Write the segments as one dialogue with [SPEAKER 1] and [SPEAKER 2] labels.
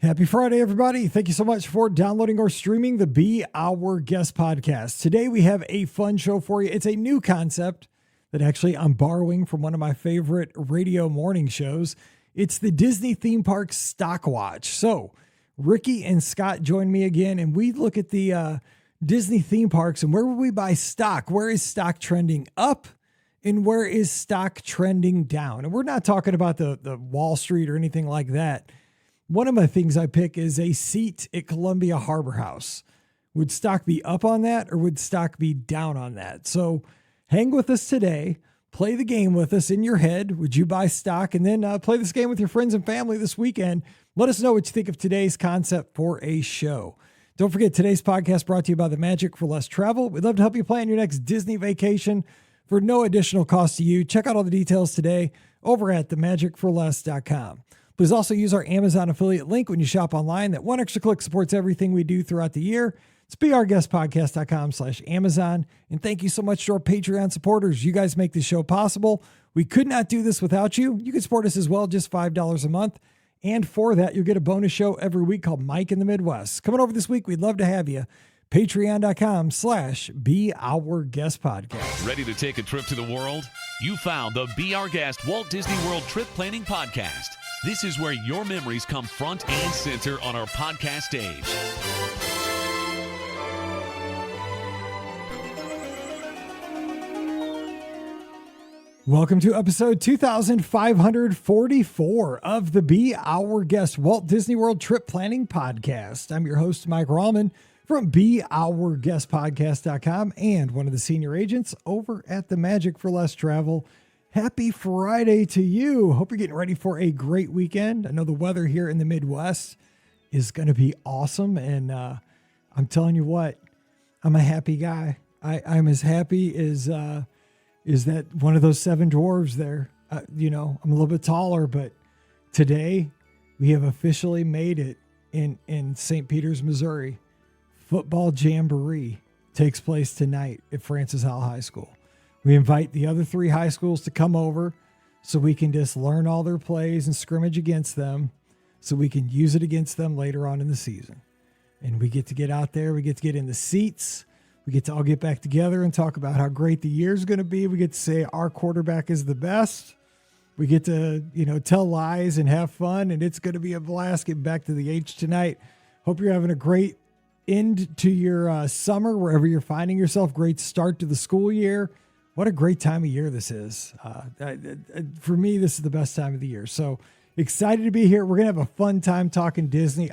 [SPEAKER 1] Happy Friday, everybody. Thank you so much for downloading or streaming the Be Our Guest podcast. Today, we have a fun show for you. It's a new concept that actually I'm borrowing from one of my favorite radio morning shows. It's the Disney theme park stock watch. So Ricky and Scott join me again, and we look at the Disney theme parks and where would we buy stock? Where is stock trending up? And where is stock trending down? And we're not talking about the Wall Street or anything like that. One of my things I pick is a seat at Columbia Harbor House. Would stock be up on that or would stock be down on that? So hang with us today. Play the game with us in your head. Would you buy stock? And then play this game with your friends and family this weekend. Let us know what you think of today's concept for a show. Don't forget, today's podcast brought to you by the Magic for Less Travel. We'd love to help you plan your next Disney vacation for no additional cost to you. Check out all the details today over at themagicforless.com. Please also use our Amazon affiliate link when you shop online. That one extra click supports everything we do throughout the year. It's beourguestpodcast.com/Amazon. And thank you so much to our Patreon supporters. You guys make this show possible. We could not do this without you. You can support us as well, just $5 a month. And for that, you'll get a bonus show every week called Mike in the Midwest. Coming over this week, we'd love to have you. Patreon.com/beourguestpodcast.
[SPEAKER 2] Ready to take a trip to the world? You found the Be Our Guest Walt Disney World Trip Planning Podcast. This is where your memories come front and center on our podcast stage.
[SPEAKER 1] Welcome to episode 2544 of the Be Our Guest Walt Disney World Trip Planning Podcast. I'm your host, Mike Rallman from beourguestpodcast.com and one of the senior agents over at the Magic for Less Travel. Happy Friday to you. Hope you're getting ready for a great weekend. I know the weather here in the Midwest is going to be awesome. And I'm telling you what, I'm a happy guy. I'm as happy as that one of those seven dwarves there. I'm a little bit taller, but today we have officially made it in St. Peters, Missouri. Football Jamboree takes place tonight at Francis Howell High School. We invite the other three high schools to come over so we can just learn all their plays and scrimmage against them so we can use it against them later on in the season. And we get to get out there. We get to get in the seats. We get to all get back together and talk about how great the year is going to be. We get to say our quarterback is the best. We get to, tell lies and have fun, and it's going to be a blast. Get back to the H tonight. Hope you're having a great end to your summer, wherever you're finding yourself. Great start to the school year. What a great time of year this is. For me, this is the best time of the year. So excited to be here. We're going to have a fun time talking Disney.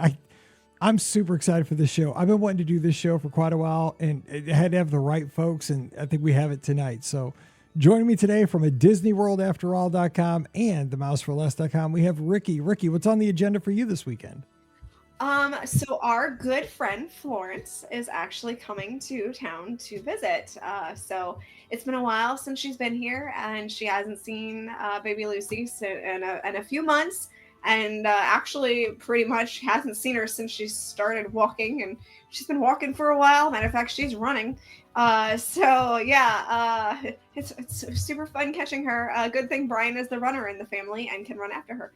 [SPEAKER 1] I'm super excited for this show. I've been wanting to do this show for quite a while, and it had to have the right folks, and I think we have it tonight. So joining me today from a DisneyWorldAfterAll.com and TheMouseForLess.com, we have Ricky. Ricky, what's on the agenda for you this weekend?
[SPEAKER 3] So our good friend Florence is actually coming to town to visit. So it's been a while since she's been here, and she hasn't seen baby Lucy in a few months, and actually pretty much hasn't seen her since she started walking, and she's been walking for a while. Matter of fact, she's running. It's super fun catching her. Good thing Brian is the runner in the family and can run after her.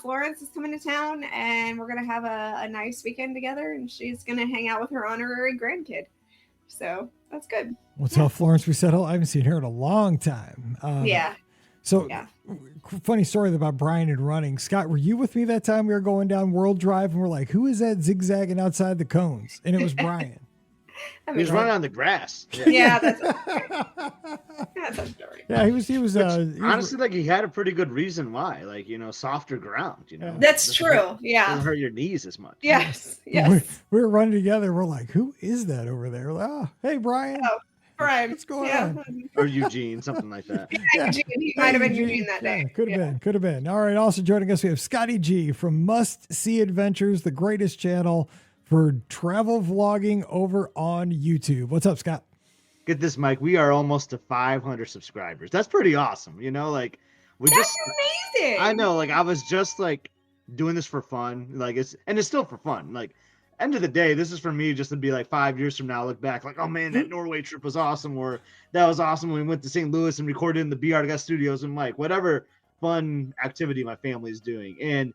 [SPEAKER 3] Florence is coming to town, and we're going to have a nice weekend together, and she's going to hang out with her honorary grandkid. So that's good.
[SPEAKER 1] We'll tell Florence we said hello. I haven't seen her in a long time. Funny story about Brian and running. Scott, were you with me that time we were going down World Drive and we're like, who is that zigzagging outside the cones? And it was Brian.
[SPEAKER 4] He was running on the grass.
[SPEAKER 3] Yeah, that's a story.
[SPEAKER 1] Yeah, he was
[SPEAKER 4] honestly, like, he had a pretty good reason why. Like, softer ground,
[SPEAKER 3] That's true. Yeah.
[SPEAKER 4] Doesn't hurt your knees as much.
[SPEAKER 3] Yes.
[SPEAKER 1] We were running together. We're like, who is that over there? Like, oh, hey, Brian.
[SPEAKER 3] Oh, Brian.
[SPEAKER 1] What's going on?
[SPEAKER 4] Or Eugene, something like that.
[SPEAKER 3] Yeah, Eugene. He might have been Eugene that day.
[SPEAKER 1] Could have been. All right. Also joining us, we have Scotty G from Must See Adventures, the greatest channel for travel vlogging over on YouTube. What's up, Scott?
[SPEAKER 4] Get this, Mike. We are almost to 500 subscribers. That's pretty awesome.
[SPEAKER 3] That's amazing.
[SPEAKER 4] I know. Like, I was just like doing this for fun. Like, it's still for fun. Like, end of the day, this is for me just to be like 5 years from now, look back like, oh man, that Norway trip was awesome, or that was awesome when we went to St. Louis and recorded in the BR Guest Studios, and like whatever fun activity my family is doing. And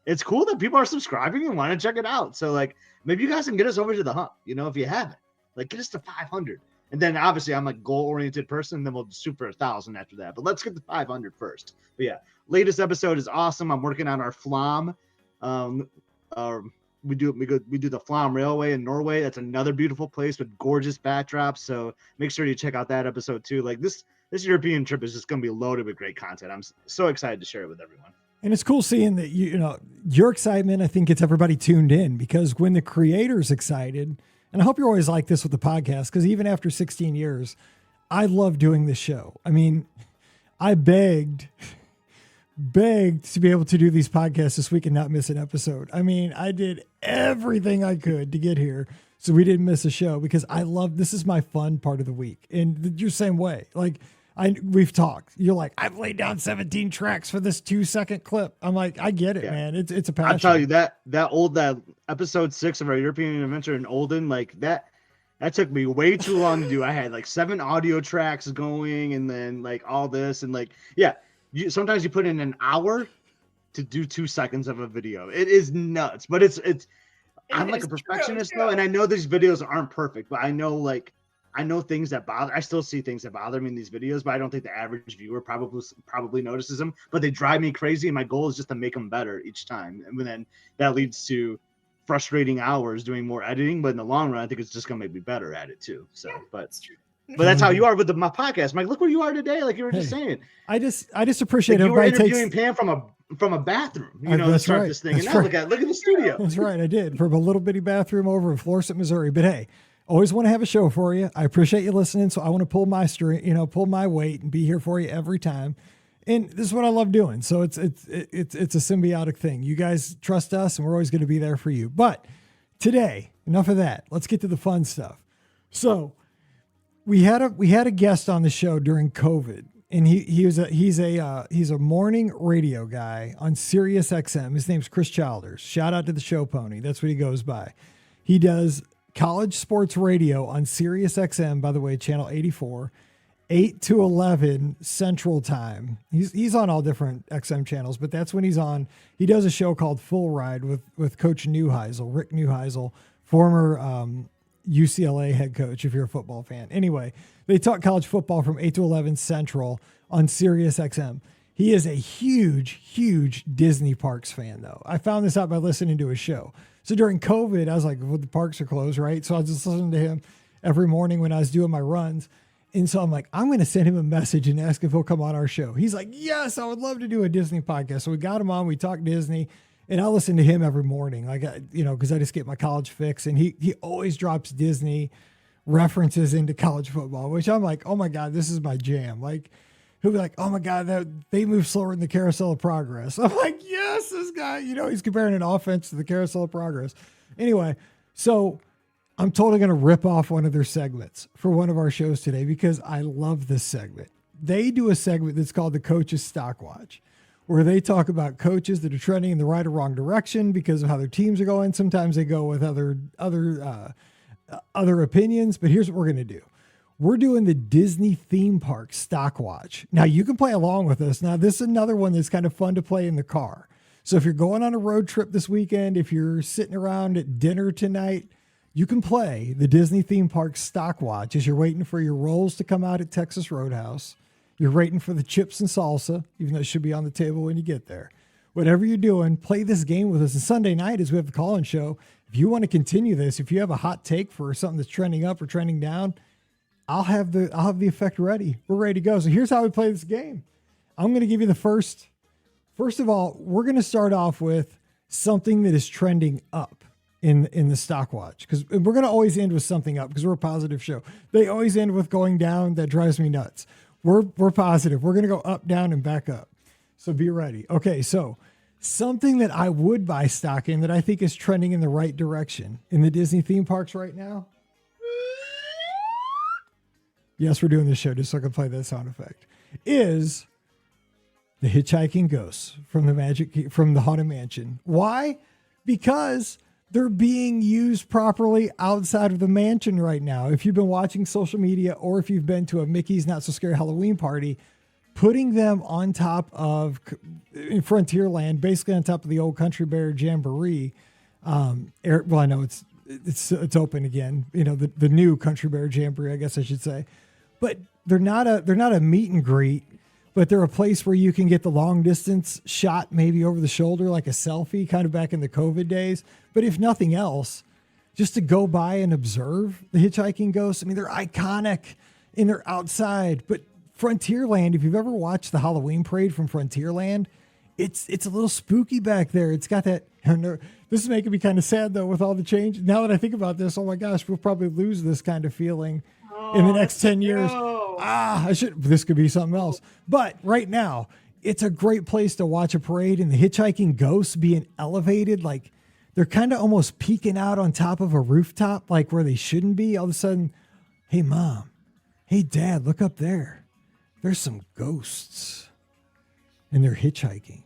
[SPEAKER 4] it's cool that people are subscribing and want to check it out. So like maybe you guys can get us over to the hump, if you haven't. Like get us to 500. And then obviously I'm a goal-oriented person, then we'll shoot for 1,000 after that. But let's get to 500 first. But yeah, latest episode is awesome. I'm working on our Flom. We do the Flom Railway in Norway. That's another beautiful place with gorgeous backdrops. So make sure you check out that episode too. Like this European trip is just going to be loaded with great content. I'm so excited to share it with everyone.
[SPEAKER 1] And it's cool seeing that your excitement, I think, gets everybody tuned in, because when the creator's excited, and I hope you're always like this with the podcast, because even after 16 years, I love doing this show. I mean, I begged to be able to do these podcasts this week and not miss an episode. I mean, I did everything I could to get here so we didn't miss a show, because this is my fun part of the week. And you're the same way. Like, we've talked. You're like, I've laid down 17 tracks for this 2-second clip. I'm like, I get it, man. It's a passion.
[SPEAKER 4] I'll tell you that episode 6 of our European adventure in Olden, like that took me way too long to do. I had like 7 audio tracks going, and then like all this, and like, yeah, sometimes you put in an hour to do 2 seconds of a video. It is nuts, but I'm like a perfectionist though. And I know these videos aren't perfect, but I know things that bother. I still see things that bother me in these videos, but I don't think the average viewer probably notices them. But they drive me crazy, and my goal is just to make them better each time. And then that leads to frustrating hours doing more editing. But in the long run, I think it's just gonna make me better at it too. So, but that's true. But that's how you are with my podcast, Mike. Look where you are today. Like you were just saying.
[SPEAKER 1] I just appreciate
[SPEAKER 4] like
[SPEAKER 1] everybody
[SPEAKER 4] you were interviewing Pam from a bathroom, to start this thing.
[SPEAKER 1] That's
[SPEAKER 4] and now
[SPEAKER 1] right.
[SPEAKER 4] look at the studio.
[SPEAKER 1] That's right. I did, from a little bitty bathroom over in Florissant, Missouri. But hey, always want to have a show for you. I appreciate you listening. So I want to pull my pull my weight and be here for you every time. And this is what I love doing. So it's a symbiotic thing. You guys trust us, and we're always going to be there for you. But today, enough of that. Let's get to the fun stuff. So we had a guest on the show during COVID, and he's a morning radio guy on Sirius XM. His name's Chris Childers. Shout out to the show pony. That's what he goes by. He does college sports radio on Sirius XM, by the way, channel 84, 8 to 11 Central Time. He's on all different XM channels, but that's when he's on. He does a show called Full Ride with Coach Neuheisel, Rick Neuheisel, former UCLA head coach, if you're a football fan. Anyway, they talk college football from 8 to 11 Central on Sirius XM. He is a huge Disney parks fan, though. I found this out by listening to his show. So during COVID, I was like, well, the parks are closed, right? So I was just listening to him every morning when I was doing my runs. And so I'm like, I'm going to send him a message and ask if he'll come on our show. He's like, yes, I would love to do a Disney podcast. So we got him on, we talked Disney, and I listen to him every morning. Like, because I just get my college fix, and he always drops Disney references into college football, which I'm like, oh my God, this is my jam. Like, he'll be like, oh my God, they move slower in the carousel of progress. I'm like, yes, this guy, he's comparing an offense to the carousel of progress. Anyway, so I'm totally going to rip off one of their segments for one of our shows today, because I love this segment. They do a segment that's called the Coach's Stock Watch, where they talk about coaches that are trending in the right or wrong direction because of how their teams are going. Sometimes they go with other opinions, but here's what we're going to do. We're doing the Disney theme park stock watch. Now you can play along with us. Now this is another one that's kind of fun to play in the car. So if you're going on a road trip this weekend, if you're sitting around at dinner tonight, you can play the Disney theme park stock watch as you're waiting for your rolls to come out at Texas Roadhouse. You're waiting for the chips and salsa, even though it should be on the table when you get there. Whatever you're doing, play this game with us. And Sunday night, as we have the call-in show, if you want to continue this, if you have a hot take for something that's trending up or trending down, I'll have the effect ready. We're ready to go. So here's how we play this game. I'm going to give you the first. First of all, we're going to start off with something that is trending up in the stock watch, because we're going to always end with something up because we're a positive show. They always end with going down. That drives me nuts. We're positive. We're going to go up, down, and back up. So be ready. Okay, so something that I would buy stock in that I think is trending in the right direction in the Disney theme parks right now. Yes, we're doing this show just so I can play that sound effect. Is the hitchhiking ghosts from the Haunted Mansion. Why? Because they're being used properly outside of the mansion right now. If you've been watching social media, or if you've been to a Mickey's Not So Scary Halloween party, putting them on top of in Frontierland, basically on top of the old Country Bear Jamboree. Well, I know it's open again. You know, the new Country Bear Jamboree, I guess I should say. But they're not a meet and greet, but they're a place where you can get the long distance shot, maybe over the shoulder, like a selfie, kind of back in the COVID days. But if nothing else, just to go by and observe the hitchhiking ghosts. I mean, they're iconic and they're outside. But Frontierland, if you've ever watched the Halloween parade from Frontierland, it's a little spooky back there. It's got that. This is making me kind of sad though with all the change. Now that I think about this, oh my gosh, we'll probably lose this kind of feeling in the next 10 years. This could be something else. But right now, it's a great place to watch a parade, and the hitchhiking ghosts being elevated, like they're kind of almost peeking out on top of a rooftop, like where they shouldn't be. All of a sudden, hey mom, hey dad, look up there. There's some ghosts and they're hitchhiking,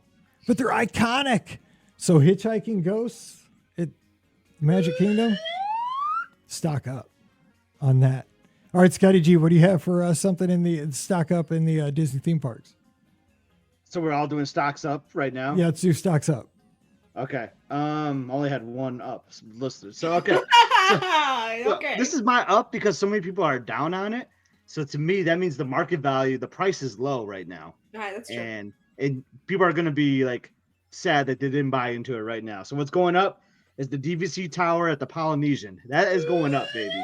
[SPEAKER 1] but they're iconic. So hitchhiking ghosts at Magic Kingdom, stock up on that. All right, Scotty G, what do you have for something in the stock up in the Disney theme parks?
[SPEAKER 4] So we're all doing stocks up right now?
[SPEAKER 1] Yeah, let's do stocks up.
[SPEAKER 4] Okay. Only had one up listed. So, okay.
[SPEAKER 3] Okay.
[SPEAKER 4] This is my up because so many people are down on it. So to me, that means the market value, the price is low right now.
[SPEAKER 3] All right, that's true.
[SPEAKER 4] And people are going to be like sad that they didn't buy into it right now. So what's going up is the DVC tower at the Polynesian. That is going up, baby.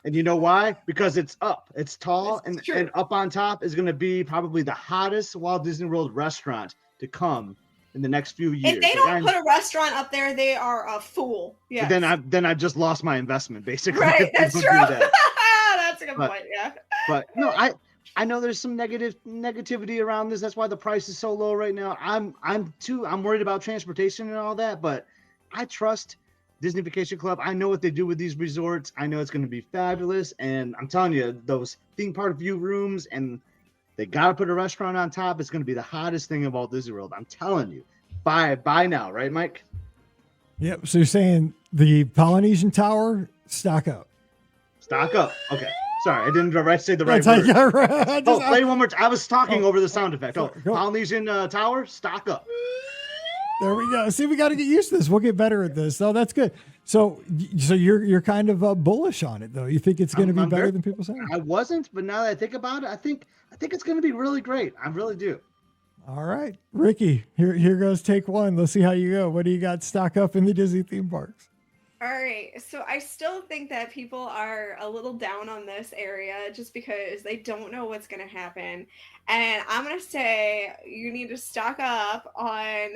[SPEAKER 4] And you know why? Because it's up. It's tall, and up on top is going to be probably the hottest Walt Disney World restaurant to come in the next few years.
[SPEAKER 3] If they don't put a restaurant up there, they are a fool. Yeah.
[SPEAKER 4] Then I've just lost my investment, basically.
[SPEAKER 3] Right, that's true. That's a good point. Yeah.
[SPEAKER 4] But no, I know there's some negativity around this. That's why the price is so low right now. I'm worried about transportation and all that, but I trust Disney Vacation Club. I know what they do with these resorts. I know it's going to be fabulous, and I'm telling you, those theme park view rooms, and they got to put a restaurant on top. It's going to be the hottest thing of Walt Disney World. I'm telling you. Buy now, right, Mike?
[SPEAKER 1] Yep. So you're saying the Polynesian Tower, stock up.
[SPEAKER 4] Stock up. Okay. Sorry, I didn't say the right word.
[SPEAKER 1] Right.
[SPEAKER 4] Play one more time. I was talking over the sound effect. Polynesian Tower, stock up.
[SPEAKER 1] There we go. See, we got to get used to this. We'll get better at this. So that's good. So you're kind of bullish on it, though. You think it's going to be better than people say?
[SPEAKER 4] I wasn't, but now that I think about it, I think it's going to be really great. I really do.
[SPEAKER 1] All right, Ricky. Here goes take one. Let's see how you go. What do you got stock up in the Disney theme parks?
[SPEAKER 3] All right. So I still think that people are a little down on this area just because they don't know what's going to happen. And I'm going to say you need to stock up on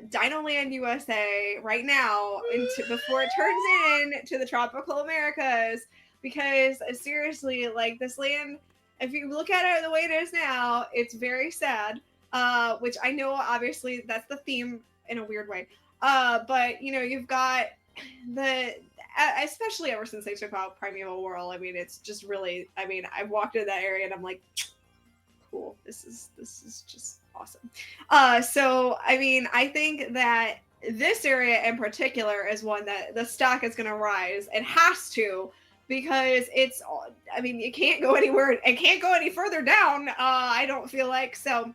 [SPEAKER 3] Dinoland USA right now before it turns in to the tropical Americas, because seriously, like this land, if you look at it the way it is now, it's very sad, which I know obviously that's the theme in a weird way. But you know, you've got especially ever since they took out Primeval World, I mean, it's just really, I mean, I've walked in that area and I'm like, cool, this is just awesome. So I mean, I think that this area in particular is one that the stock is going to rise. It has to, because it's, I mean, it can't go anywhere, it can't go any further down, I don't feel like. So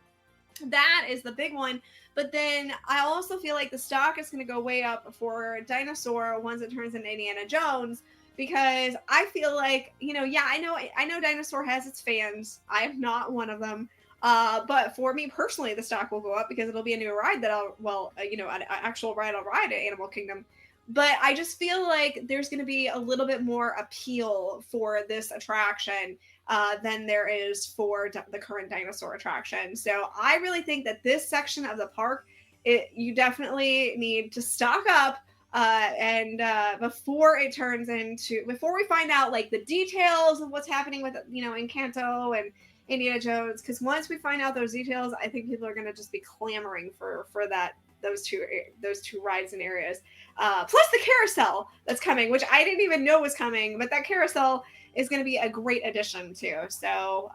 [SPEAKER 3] that is the big one. But then I also feel like the stock is going to go way up for Dinosaur once it turns into Indiana Jones, because I feel like, you know, yeah, I know Dinosaur has its fans. I am not one of them. But for me personally, the stock will go up because it'll be a new ride that an actual ride I'll ride at Animal Kingdom. But I just feel like there's going to be a little bit more appeal for this attraction than there is for the current dinosaur attraction. So I really think that this section of the park, you definitely need to stock up and before we find out like the details of what's happening with, you know, Encanto and Indiana Jones, because once we find out those details, I think people are going to just be clamoring for those two rides and areas. Plus the carousel that's coming, which I didn't even know was coming, but that carousel is going to be a great addition too. So,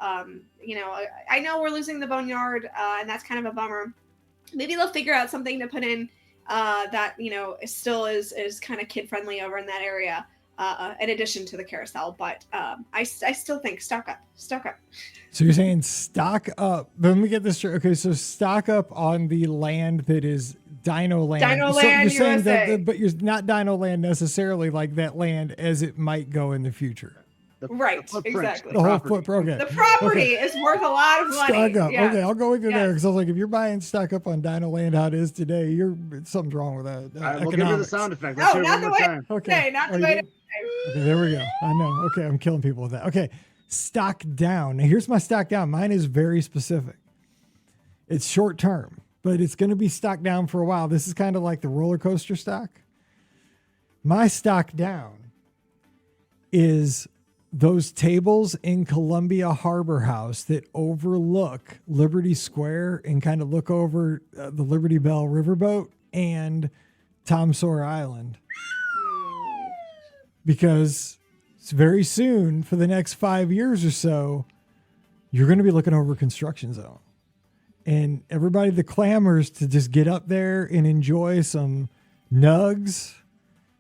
[SPEAKER 3] you know, I know we're losing the Boneyard, and that's kind of a bummer. Maybe they'll figure out something to put in that, you know, still is kind of kid friendly over in that area. in addition to the carousel. But I still think stock up.
[SPEAKER 1] So you're saying stock up. Let me get this straight. Okay, so stock up on the land that is Dino Land.
[SPEAKER 3] Dino
[SPEAKER 1] So
[SPEAKER 3] Land,
[SPEAKER 1] you're saying
[SPEAKER 3] USA.
[SPEAKER 1] but you're not Dino Land necessarily like that land as it might go in the future.
[SPEAKER 3] Right,
[SPEAKER 4] footprint,
[SPEAKER 3] exactly.
[SPEAKER 1] The whole
[SPEAKER 4] property.
[SPEAKER 1] footprint. Okay.
[SPEAKER 3] The property is worth a lot of money.
[SPEAKER 1] Stock up.
[SPEAKER 3] Yes.
[SPEAKER 1] Okay, I'll go with you there
[SPEAKER 3] Yes.
[SPEAKER 1] because I was like, if you're buying stock up on Dino Land how it is today, something's wrong with that.
[SPEAKER 4] All right, we'll give her the
[SPEAKER 1] economics.
[SPEAKER 4] sound effect.
[SPEAKER 3] No,
[SPEAKER 4] Let's hear it
[SPEAKER 3] not
[SPEAKER 4] one
[SPEAKER 3] the
[SPEAKER 4] more
[SPEAKER 3] way.
[SPEAKER 4] time.
[SPEAKER 1] Okay.
[SPEAKER 3] Okay, not the
[SPEAKER 1] Are you
[SPEAKER 3] way
[SPEAKER 1] good?
[SPEAKER 3] to.
[SPEAKER 1] Okay, there we go. I know. Okay, I'm killing people with that. Okay, stock down. Now here's my stock down. Mine is very specific. It's short term, but it's going to be stock down for a while. This is kind of like the roller coaster stock. My stock down is those tables in Columbia Harbor House that overlook Liberty Square and kind of look over the Liberty Bell Riverboat and Tom Sawyer Island. Because it's very soon, for the next 5 years or so, you're going to be looking over construction zone. And everybody that clamors to just get up there and enjoy some nugs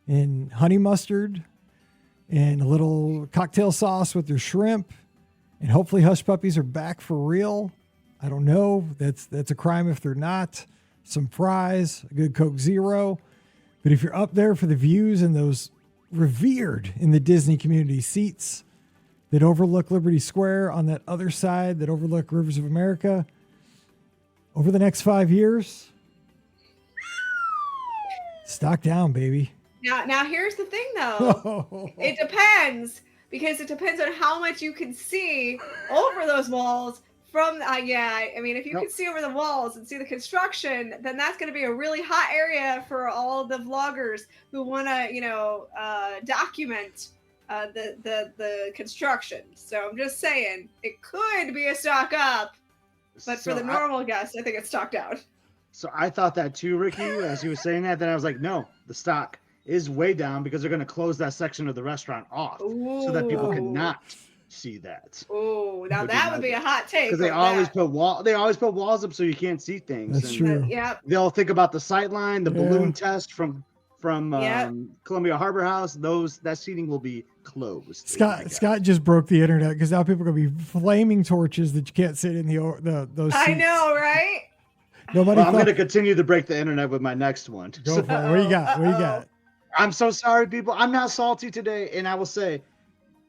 [SPEAKER 1] and honey mustard and a little cocktail sauce with their shrimp, and hopefully hush puppies are back for real. I don't know. That's a crime if they're not. Some fries, a good Coke Zero. But if you're up there for the views and those revered in the Disney community seats that overlook Liberty Square on that other side that overlook Rivers of America, over the next 5 years, stock down, baby.
[SPEAKER 3] Now here's the thing though. It depends, because it depends on how much you can see over those walls from I mean, if you can see over the walls and see the construction, then that's going to be a really hot area for all the vloggers who want to document the construction. So I'm just saying it could be a stock up, but for the normal guest, I think it's stock down.
[SPEAKER 4] So I thought that too, Ricky, as you were saying that. Then I was like, no, the stock is way down because they're going to close that section of the restaurant off so that people cannot see that.
[SPEAKER 3] Oh, now that would be a hot take.
[SPEAKER 4] Because they always put walls up so you can't see things.
[SPEAKER 1] That's true.
[SPEAKER 3] Yep.
[SPEAKER 4] They'll think about the sight line, the balloon test from Columbia Harbor House. That seating will be closed.
[SPEAKER 1] Scott just broke the internet because now people are going to be flaming torches that you can't sit in those seats.
[SPEAKER 3] I know, right?
[SPEAKER 1] Nobody.
[SPEAKER 4] Well, I'm going to continue to break the internet with my next one.
[SPEAKER 1] Go for it. What you got? What you got?
[SPEAKER 4] I'm so sorry, people. I'm not salty today, and I will say,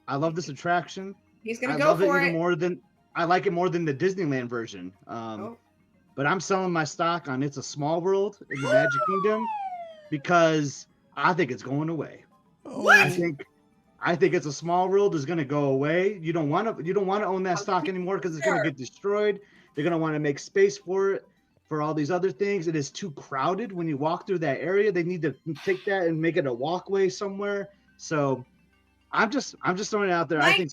[SPEAKER 4] I love this attraction.
[SPEAKER 3] He's gonna go for it.
[SPEAKER 4] I like it more than the Disneyland version. But I'm selling my stock on It's a Small World in the Magic Kingdom because I think it's going away.
[SPEAKER 3] What?
[SPEAKER 4] I think It's a Small World is going to go away. You don't want to own that stock anymore because it's going to get destroyed. They're going to want to make space for it. For all these other things, it is too crowded when you walk through that area. They need to take that and make it a walkway somewhere. So I'm just throwing it out there. I think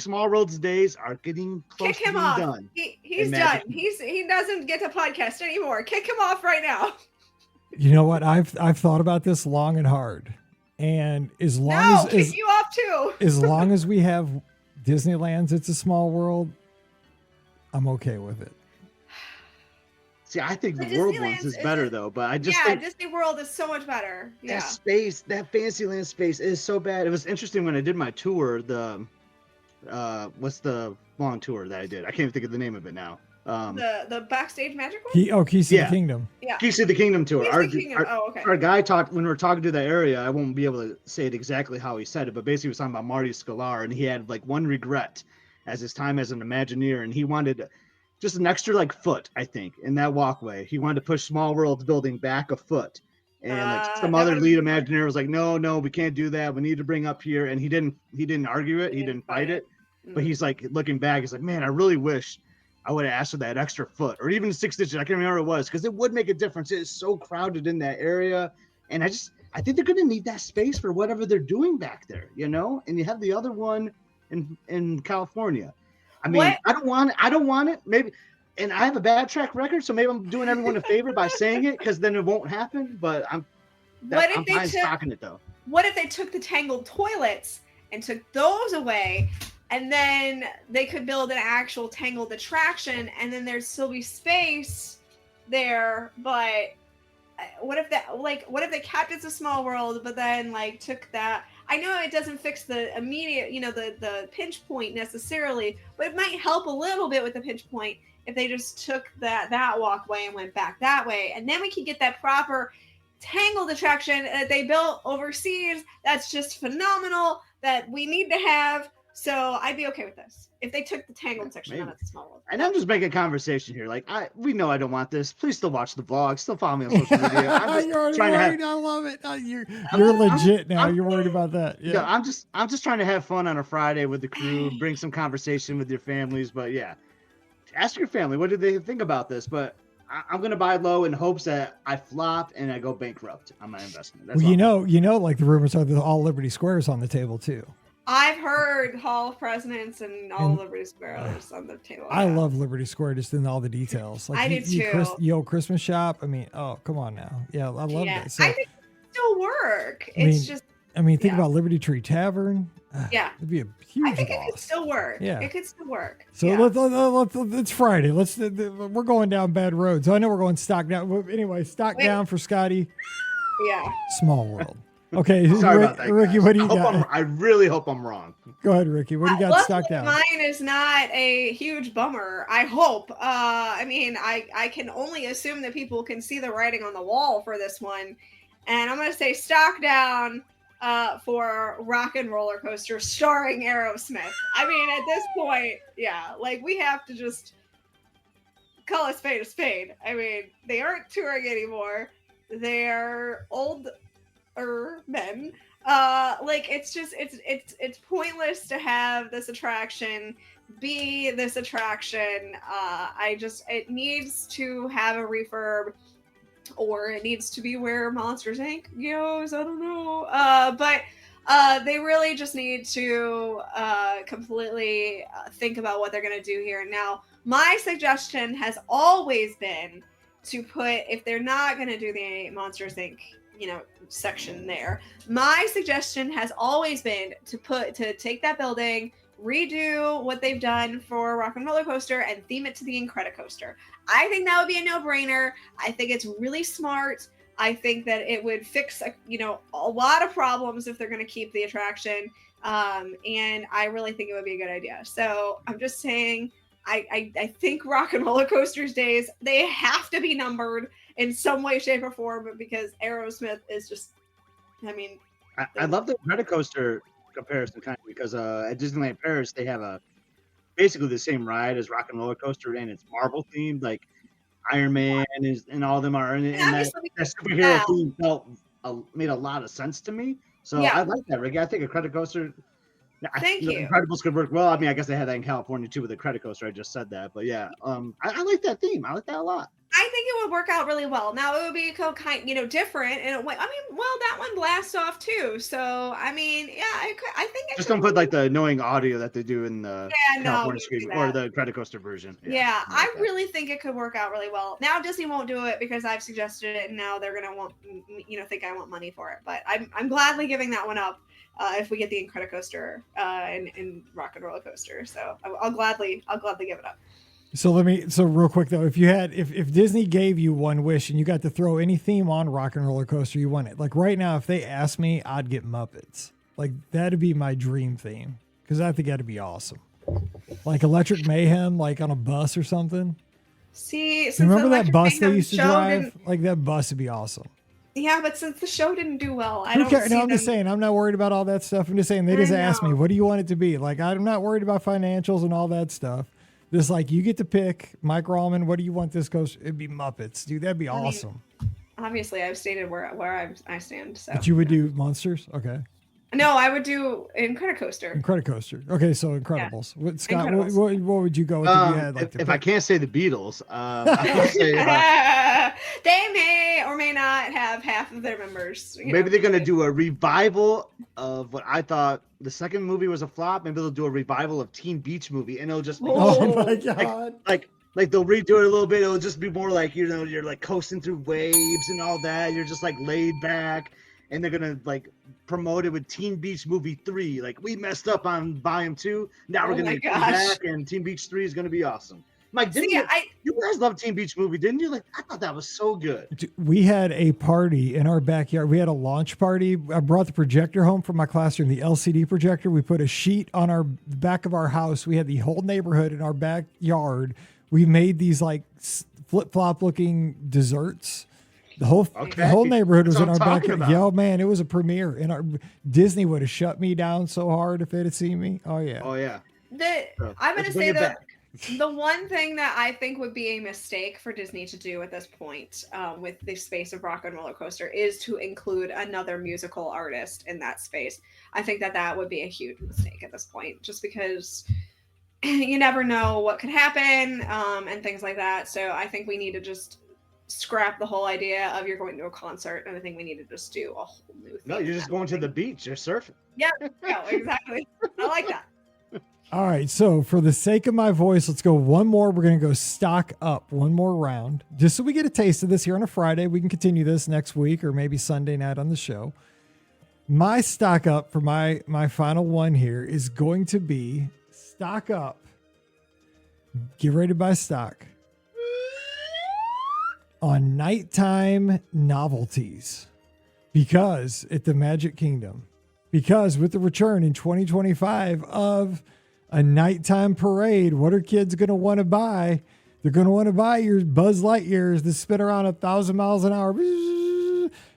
[SPEAKER 4] Small World's days are getting close to being done.
[SPEAKER 3] He's done. He doesn't get to podcast anymore. Kick him off right now.
[SPEAKER 1] You know what? I've thought about this long and hard. And as long
[SPEAKER 3] kick you off too.
[SPEAKER 1] As long as we have Disneyland's It's a Small World, I'm okay with it.
[SPEAKER 4] See, I think the World ones is better though, but I just think
[SPEAKER 3] Disney World is so much better. Yeah,
[SPEAKER 4] that space, that Fantasyland space is so bad. It was interesting when I did my tour. What's the long tour that I did? I can't even think of the name of it now.
[SPEAKER 3] The backstage magic one.
[SPEAKER 1] Keys to the Kingdom.
[SPEAKER 3] Yeah,
[SPEAKER 4] Keys to the Kingdom tour.
[SPEAKER 3] Okay.
[SPEAKER 4] Our guy talked when we were talking to the area. I won't be able to say it exactly how he said it, but basically he was talking about Marty Sklar, and he had like one regret as his time as an Imagineer, and he wanted just an extra foot, I think, in that walkway. He wanted to push Small World's building back a foot. And some other lead Imagineer was like, no, we can't do that. We need to bring up here. And he didn't argue it. He didn't fight it. But he's like, looking back, he's like, man, I really wish I would have asked for that extra foot or even 6 inches. I can't remember what it was because it would make a difference. It is so crowded in that area. And I think they're going to need that space for whatever they're doing back there, And you have the other one in California. I mean, what? I don't want it. Maybe, and I have a bad track record, so maybe I'm doing everyone a favor by saying it because then it won't happen. But I'm fine stocking it though.
[SPEAKER 3] What if they took the tangled toilets and took those away, and then they could build an actual tangled attraction, and then there'd still be space there, but what if they kept It's a Small World, but then took that? I know it doesn't fix the immediate, the pinch point necessarily, but it might help a little bit with the pinch point if they just took that walkway and went back that way. And then we can get that proper tangled attraction that they built overseas. That's just phenomenal that we need to have. So I'd be okay with this if they took the tangled section out of the small world.
[SPEAKER 4] And I'm just making conversation here. Like we know I don't want this. Please still watch the vlog. Still follow me on social media. I'm just trying to have.
[SPEAKER 1] I love it. You're legit now. You're worried about that. Yeah.
[SPEAKER 4] I'm just trying to have fun on a Friday with the crew. Bring some conversation with your families. But yeah, ask your family what do they think about this. But I'm gonna buy low in hopes that I flop and I go bankrupt on my investment. That's
[SPEAKER 1] well, like the rumors are that all Liberty Square is on the table too.
[SPEAKER 3] I've heard Hall of Presidents and all Liberty Square is on the table.
[SPEAKER 1] I love Liberty Square just in all the details. Like
[SPEAKER 3] I do too.
[SPEAKER 1] Christmas shop. I mean, oh, come on now. Yeah, I love that. So,
[SPEAKER 3] I think it could still work. Think
[SPEAKER 1] about Liberty Tree Tavern.
[SPEAKER 3] Yeah.
[SPEAKER 1] It'd be a huge
[SPEAKER 3] I think
[SPEAKER 1] loss.
[SPEAKER 3] it could still work.
[SPEAKER 1] Yeah.
[SPEAKER 3] It could still work.
[SPEAKER 1] So let's it's Friday. We're going down bad roads. I know we're going stock down. Anyway, down for Scotty.
[SPEAKER 3] Yeah.
[SPEAKER 1] Small world. Okay,
[SPEAKER 4] sorry about that,
[SPEAKER 1] Ricky,
[SPEAKER 4] guys.
[SPEAKER 1] what do you got?
[SPEAKER 4] I really hope I'm wrong.
[SPEAKER 1] Go ahead, Ricky. What do you got stock down?
[SPEAKER 3] Mine is not a huge bummer. I hope. I can only assume that people can see the writing on the wall for this one, and I'm going to say stock down for Rock and Roller Coaster starring Aerosmith. I mean, at this point, yeah, like we have to just call a spade a spade. I mean, they aren't touring anymore. They're older men. It's pointless to have this attraction be this attraction. It needs to have a refurb, or it needs to be where Monsters Inc. goes. I don't know. But they really just need to completely think about what they're going to do here. Now, my suggestion has always been to put, if they're not going to do the Monsters Inc. Section there, my suggestion has always been to take that building, redo what they've done for Rock and Roller Coaster, and theme it to the Incredicoaster. I think that would be a no-brainer. I think it's really smart. I think that it would fix a lot of problems if they're going to keep the attraction, and I really think it would be a good idea. So I'm just saying, I think Rock and Roller Coaster's days, they have to be numbered in some way, shape, or form, because Aerosmith is just,
[SPEAKER 4] I love the Incredicoaster comparison, kind of, because at Disneyland Paris, they have basically the same ride as Rock and Roller Coaster, and it's Marvel themed, like Iron Man and all of them are in it. And that superhero theme made a lot of sense to me. So yeah. I like that, Ricky. I think Incredicoaster,
[SPEAKER 3] Thank you.
[SPEAKER 4] Incredibles could work well. I mean, I guess they had that in California too with the Incredicoaster. I just said that, but yeah, I like that theme. I like that a lot.
[SPEAKER 3] I think it would work out really well. Now it would be different in a way. That one blasts off too. So I think
[SPEAKER 4] just don't put like the annoying audio that they do in the California Scream or the Incredicoaster version.
[SPEAKER 3] Yeah, I really think it could work out really well. Now Disney won't do it because I've suggested it, and now they're gonna want think I want money for it. But I'm gladly giving that one up if we get the Incredicoaster and Rock and Roller Coaster. So I'll gladly give it up.
[SPEAKER 1] So real quick though, if Disney gave you one wish and you got to throw any theme on Rock and Roller Coaster, you want it. Like right now, if they asked me, I'd get Muppets. Like that'd be my dream theme, because I think that'd be awesome. Like Electric Mayhem, like on a bus or something.
[SPEAKER 3] See,
[SPEAKER 1] remember that bus they used to drive? Like that bus would be awesome.
[SPEAKER 3] Yeah, but since the show didn't do well,
[SPEAKER 1] I'm just saying, I'm not worried about all that stuff. I'm just saying they just asked me, what do you want it to be? Like I'm not worried about financials and all that stuff. This, like, you get to pick, Mike Rallman, what do you want this coaster? It'd be Muppets. Dude, that'd be awesome.
[SPEAKER 3] Obviously, I've stated where I stand. So.
[SPEAKER 1] But you would do Monsters? Okay.
[SPEAKER 3] No, I would do Incredicoaster. Okay, so Incredibles.
[SPEAKER 1] Yeah. Scott, Incredibles. What would you go with if you had, like,
[SPEAKER 4] if I can't say the Beatles, I would say
[SPEAKER 3] they may or may not have half of their members.
[SPEAKER 4] Maybe they're going to do a revival of what I thought the second movie was a flop. Maybe they'll do a revival of Teen Beach Movie, and it'll just be
[SPEAKER 1] my God.
[SPEAKER 4] Like they'll redo it a little bit. It'll just be more like, you're like coasting through waves and all that. You're just like laid back, and they're going to like promote it with Teen Beach Movie 3. Like, we messed up on Volume 2. Now we're going to come back, and Teen Beach 3 is going to be awesome. Mike, didn't
[SPEAKER 3] See,
[SPEAKER 4] you guys love Teen Beach Movie, didn't you? Like, I thought that was so good.
[SPEAKER 1] We had a party in our backyard. We had a launch party. I brought the projector home from my classroom, the LCD projector. We put a sheet on our back of our house. We had the whole neighborhood in our backyard. We made these like flip-flop looking desserts. The whole neighborhood was
[SPEAKER 4] That's
[SPEAKER 1] in
[SPEAKER 4] what
[SPEAKER 1] our
[SPEAKER 4] I'm talking
[SPEAKER 1] backyard.
[SPEAKER 4] about.
[SPEAKER 1] Yeah, man, it was a premiere. And our Disney would have shut me down so hard if they'd have seen me. Oh yeah.
[SPEAKER 4] Oh yeah.
[SPEAKER 3] I'm going to
[SPEAKER 4] Let's bring
[SPEAKER 3] say
[SPEAKER 4] it
[SPEAKER 3] that
[SPEAKER 4] back.
[SPEAKER 3] the one thing that I think would be a mistake for Disney to do at this point with the space of Rock and Roller Coaster is to include another musical artist in that space. I think that would be a huge mistake at this point, just because you never know what could happen and things like that. So I think we need to just scrap the whole idea of you're going to a concert, and I think we need to just do a whole new thing.
[SPEAKER 4] No, you're just going to the beach. You're surfing.
[SPEAKER 3] Yeah, exactly. I like that.
[SPEAKER 1] All right, so for the sake of my voice, let's go one more. We're going to go stock up one more round, just so we get a taste of this here on a Friday. We can continue this next week or maybe Sunday night on the show. My stock up for my final one here is going to be stock up. Get ready to buy stock on nighttime novelties, because at the Magic Kingdom, because with the return in 2025 of a nighttime parade, what are kids going to want to buy? They're going to want to buy your Buzz Lightyears that spin around 1,000 miles an hour,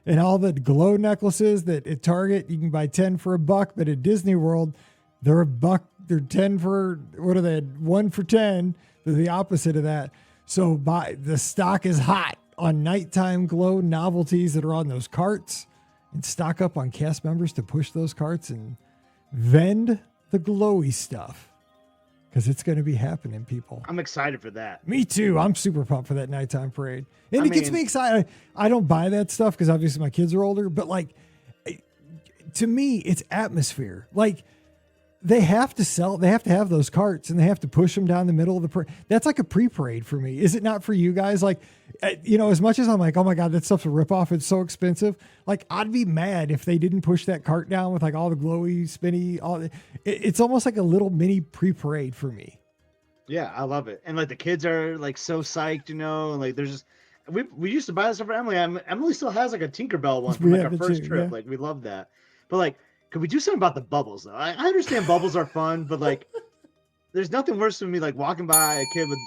[SPEAKER 1] and all the glow necklaces that at Target you can buy 10 for $1, but at Disney World they're $1. They're 10 for, what are they? 1 for 10. They're the opposite of that. So the stock is hot on nighttime glow novelties that are on those carts, and stock up on cast members to push those carts and vend the glowy stuff, because it's going to be happening, people.
[SPEAKER 4] I'm excited for that.
[SPEAKER 1] Me too. I'm super pumped for that nighttime parade. And it gets me excited. I don't buy that stuff because obviously my kids are older, but like, to me, it's atmosphere. Like, they have to have those carts, and they have to push them down the middle of the parade. That's like a pre-parade for me. Is it not for you guys? Like, as much as I'm like, oh my God, that stuff's a ripoff, it's so expensive. Like, I'd be mad if they didn't push that cart down with like all the glowy, spinny, it's almost like a little mini pre-parade for me.
[SPEAKER 4] Yeah, I love it. And like the kids are like so psyched, and like there's just, we used to buy this stuff for Emily. Emily still has like a Tinkerbell one from like our first trip. Yeah. Like, we love that. But like, could we do something about the bubbles though? I understand bubbles are fun, but like, there's nothing worse than me like walking by a kid with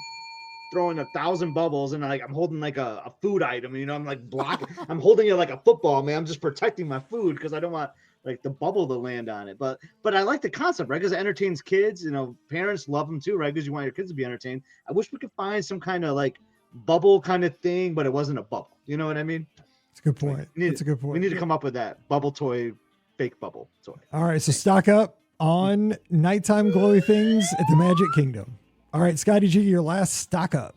[SPEAKER 4] throwing 1,000 bubbles, and like I'm holding like a food item, I'm like blocking. I'm holding it like a football, man. I'm just protecting my food because I don't want like the bubble to land on it. But I like the concept, right? Because it entertains kids. Parents love them too, right? Because you want your kids to be entertained. I wish we could find some kind of like bubble kind of thing, but it wasn't a bubble. You know what I mean?
[SPEAKER 1] It's a good point. That's a good point.
[SPEAKER 4] We need to come up with that bubble toy. Fake bubble toy. All
[SPEAKER 1] right, so stock up on nighttime glowy things at the Magic Kingdom. All right, Scotty G, your last stock up.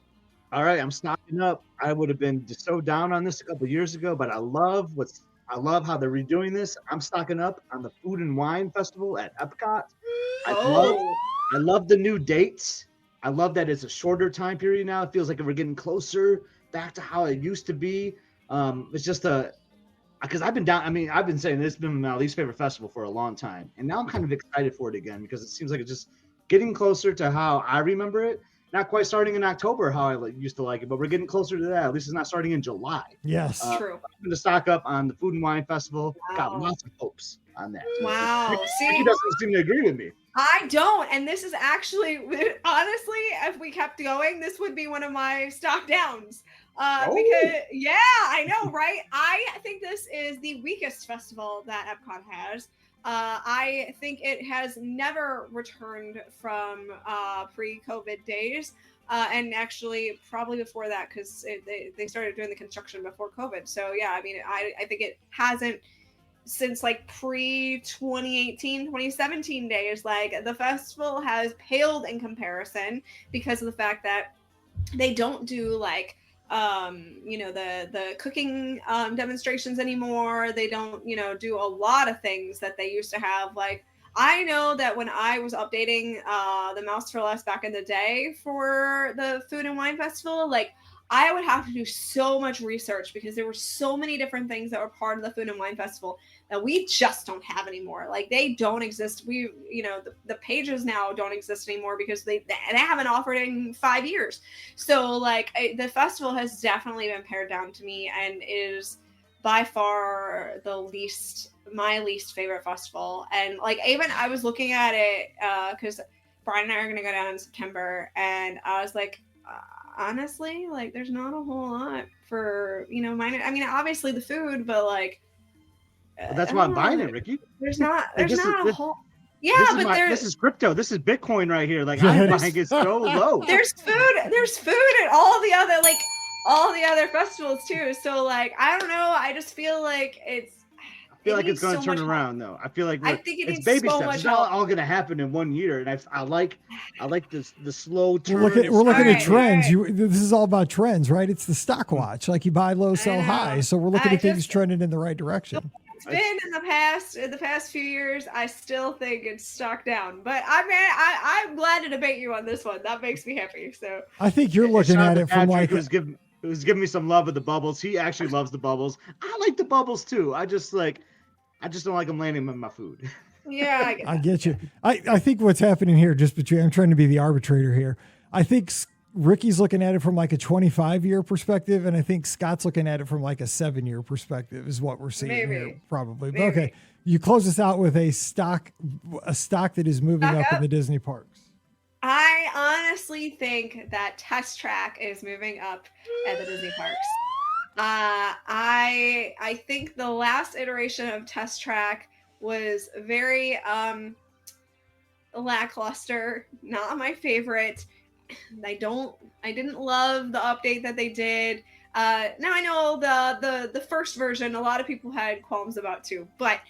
[SPEAKER 4] All right, I'm stocking up. I would have been just so down on this a couple of years ago, but I love how they're redoing this. I'm stocking up on the Food and Wine Festival at Epcot. I love the new dates. I love that it's a shorter time period now. It feels like we're getting closer back to how it used to be. It's just because I've been down. I've been saying this has been my least favorite festival for a long time, and now I'm kind of excited for it again because it seems like it's just getting closer to how I remember it. Not quite starting in October how I used to like it, but we're getting closer to that. At least it's not starting in July.
[SPEAKER 1] Yes,
[SPEAKER 3] true.
[SPEAKER 4] I'm going to stock up on the Food and Wine Festival. Wow. Got lots of hopes on that.
[SPEAKER 3] Wow.
[SPEAKER 4] He doesn't seem to agree with me.
[SPEAKER 3] I don't, and this is actually, honestly, if we kept going, this would be one of my stock downs. Because I know, right? I think this is the weakest festival that Epcot has. I think it has never returned from pre-COVID days, and actually probably before that, because they started doing the construction before COVID. So yeah, I think it hasn't since like pre-2018, 2017 days. Like, the festival has paled in comparison because of the fact that they don't do like the cooking demonstrations anymore. They don't do a lot of things that they used to have. Like, I know that when I was updating the Mouse for Less back in the day for the Food and Wine Festival, like, I would have to do so much research because there were so many different things that were part of the Food and Wine Festival that we just don't have anymore. Like they don't exist. The pages now don't exist anymore because they haven't offered in 5 years. So like the festival has definitely been pared down to me and is by far my least favorite festival. And like even I was looking at it because Brian and I are going to go down in September, and I was like, honestly, like there's not a whole lot for mine. I mean, obviously the food, but like
[SPEAKER 4] well, that's why I'm buying it, Ricky.
[SPEAKER 3] There's not a whole. Yeah,
[SPEAKER 4] this is crypto. This is Bitcoin right here. Like I'm buying it so low.
[SPEAKER 3] There's food at all the other festivals too. So like I don't know. I just feel like it's
[SPEAKER 4] going to turn around though. I feel like it's baby steps. It's not all going to happen in 1 year. And I like the slow turn.
[SPEAKER 1] We're looking at trends. This is all about trends, right? It's the stock watch. Like you buy low, sell high. So we're looking at things trending in the right direction.
[SPEAKER 3] It's been in the past few years. I still think it's stock down, but I'm glad to debate you on this one. That makes me happy. So
[SPEAKER 1] I think you're looking at it from like
[SPEAKER 4] who's giving me some love of the bubbles. He actually loves the bubbles. I like the bubbles too. I just don't like them landing in my food.
[SPEAKER 3] Yeah,
[SPEAKER 1] I get you. I think what's happening here, I'm trying to be the arbitrator here. I think Ricky's looking at it from like a 25-year perspective, and I think Scott's looking at it from like a 7-year perspective is what we're seeing here, probably. But okay, you close us out with a stock that is moving up in the Disney parks.
[SPEAKER 3] I honestly think that Test Track is moving up at the Disney parks. I think the last iteration of Test Track was very lackluster, not my favorite. I didn't love the update that they did. Now I know the first version a lot of people had qualms about too, but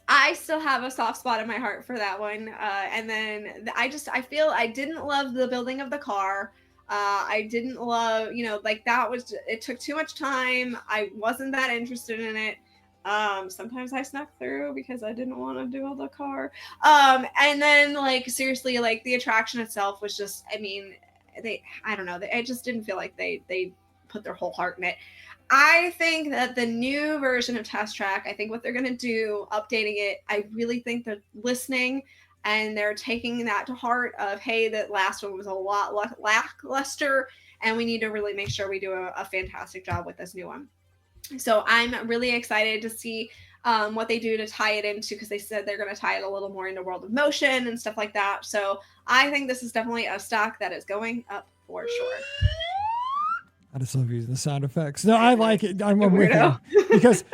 [SPEAKER 3] I still have a soft spot in my heart for that one. And then I feel I didn't love the building of the car. I didn't love, it took too much time. I wasn't that interested in it. Sometimes I snuck through because I didn't want to do the car. And then like, seriously, like the attraction itself was just, I don't know. I just didn't feel like they put their whole heart in it. I think that the new version of Test Track, I think what they're going to do, updating it, I really think they're listening and they're taking that to heart of, hey, that last one was a lot lackluster and we need to really make sure we do a fantastic job with this new one. So I'm really excited to see what they do to tie it into, because they said they're going to tie it a little more into World of Motion and stuff like that. So I think this is definitely a stock that is going up for sure.
[SPEAKER 1] I just love using the sound effects. No, I like it. I'm with you because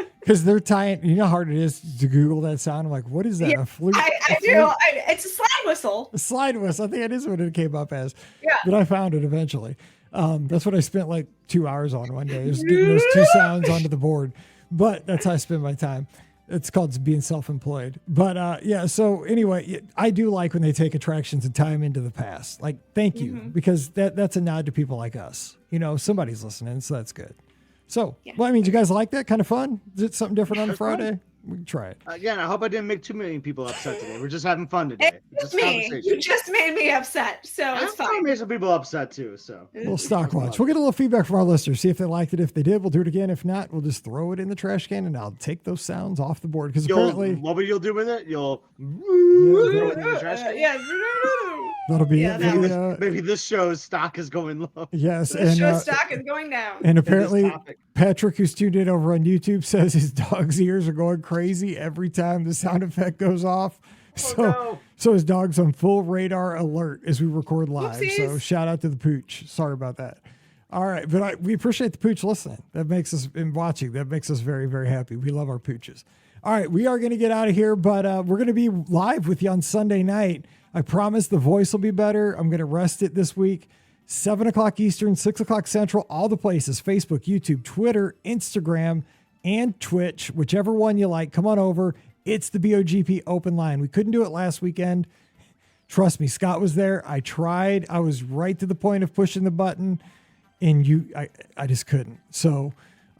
[SPEAKER 1] they're tying. You know how hard it is to Google that sound. I'm like, what is that?
[SPEAKER 3] Yeah,
[SPEAKER 1] a flute?
[SPEAKER 3] I do. It's a slide whistle.
[SPEAKER 1] A slide whistle. I think that is what it came up as.
[SPEAKER 3] Yeah.
[SPEAKER 1] But I found it eventually. That's what I spent like 2 hours on one day. Is getting those two sounds onto the board. But that's how I spend my time. It's called being self-employed. But yeah, so anyway, I do like when they take attractions and tie them into the past. Like, thank you, because that's a nod to people like us. You know, somebody's listening, so that's good. So, yeah. Well, I mean, do you guys like that? Kind of fun? Is it something different on a Friday? We can try it.
[SPEAKER 4] Again, I hope I didn't make too many people upset today. We're just having fun today.
[SPEAKER 3] It's me. You just made me upset, so it's fine.
[SPEAKER 4] I made some people upset too. So
[SPEAKER 1] we'll stock watch. We'll get a little feedback from our listeners. See if they liked it. If they did, we'll do it again. If not, we'll just throw it in the trash can, and I'll take those sounds off the board. Because apparently,
[SPEAKER 4] what you'll do with it? You'll throw it in the trash can.
[SPEAKER 3] Yeah.
[SPEAKER 1] That'll be it.
[SPEAKER 4] Maybe this show's stock is going low.
[SPEAKER 1] Yes,
[SPEAKER 3] this show's stock is going down.
[SPEAKER 1] And apparently, Patrick, who's tuned in over on YouTube, says his dog's ears are going crazy every time the sound effect goes off. So his dog's on full radar alert as we record live.
[SPEAKER 3] Oopsies.
[SPEAKER 1] So shout out to the pooch. Sorry about that. All right, but we appreciate the pooch listening. That makes us in watching. That makes us very, very happy. We love our pooches. All right, we are going to get out of here, but we're going to be live with you on Sunday night. I promise the voice will be better. I'm going to rest it this week. 7 o'clock Eastern, 6 o'clock Central, all the places, Facebook, YouTube, Twitter, Instagram, and Twitch, whichever one you like. Come on over. It's the BOGP open line. We couldn't do it last weekend. Trust me, Scott was there. I tried. I was right to the point of pushing the button, and I just couldn't. So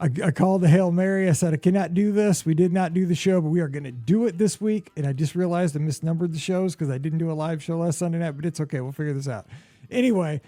[SPEAKER 1] I called the Hail Mary. I said, I cannot do this. We did not do the show, but we are going to do it this week. And I just realized I misnumbered the shows because I didn't do a live show last Sunday night, but it's okay. We'll figure this out. Anyway,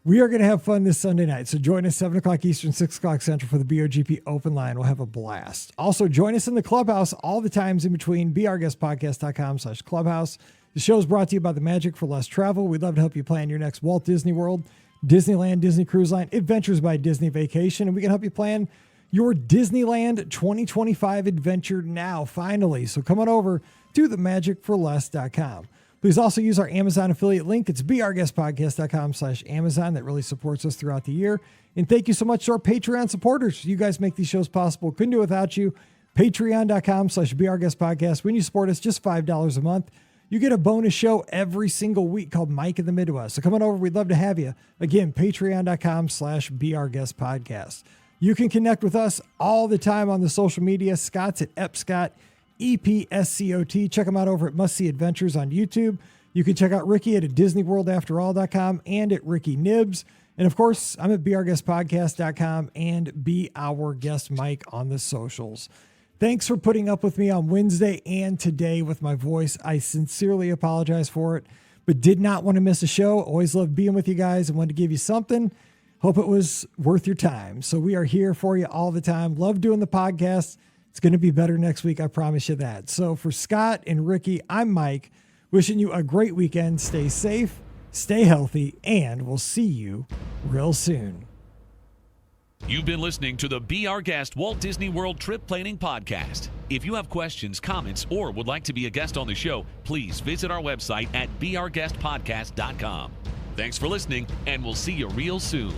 [SPEAKER 1] We are going to have fun this Sunday night. So join us 7 o'clock Eastern, 6 o'clock Central for the BOGP open line. We'll have a blast. Also, join us in the clubhouse all the times in between. BeOurGuestPodcast.com/clubhouse. The show is brought to you by the Magic for Less Travel. We'd love to help you plan your next Walt Disney World, Disneyland, Disney Cruise Line, Adventures by Disney Vacation, and we can help you plan your Disneyland 2025 adventure now, finally. So come on over to themagicforless.com. Please also use our Amazon affiliate link. It's beourguestpodcast.com/Amazon. That really supports us throughout the year. And thank you so much to our Patreon supporters. You guys make these shows possible. Couldn't do it without you. Patreon.com/beourguestpodcast. When you support us, just $5 a month, you get a bonus show every single week called Mike in the Midwest. So come on over. We'd love to have you. Again, patreon.com/beourguestpodcast. You can connect with us all the time on the social media. Scott's at Epscott, EPSCOT. Check them out over at Must See Adventures on YouTube. You can check out Ricky at DisneyWorldAfterAll.com and at Ricky Nibs. And of course, I'm at BeOurGuestPodcast.com and Be Our Guest Mike on the socials. Thanks for putting up with me on Wednesday and today with my voice. I sincerely apologize for it, but did not want to miss a show. Always love being with you guys and wanted to give you something. Hope it was worth your time. So we are here for you all the time. Love doing the podcast. It's going to be better next week. I promise you that. So for Scott and Ricky, I'm Mike, wishing you a great weekend. Stay safe, stay healthy, and we'll see you real soon.
[SPEAKER 2] You've been listening to the Be Our Guest Walt Disney World Trip Planning Podcast. If you have questions, comments, or would like to be a guest on the show, please visit our website at beourguestpodcast.com. Thanks for listening, and we'll see you real soon.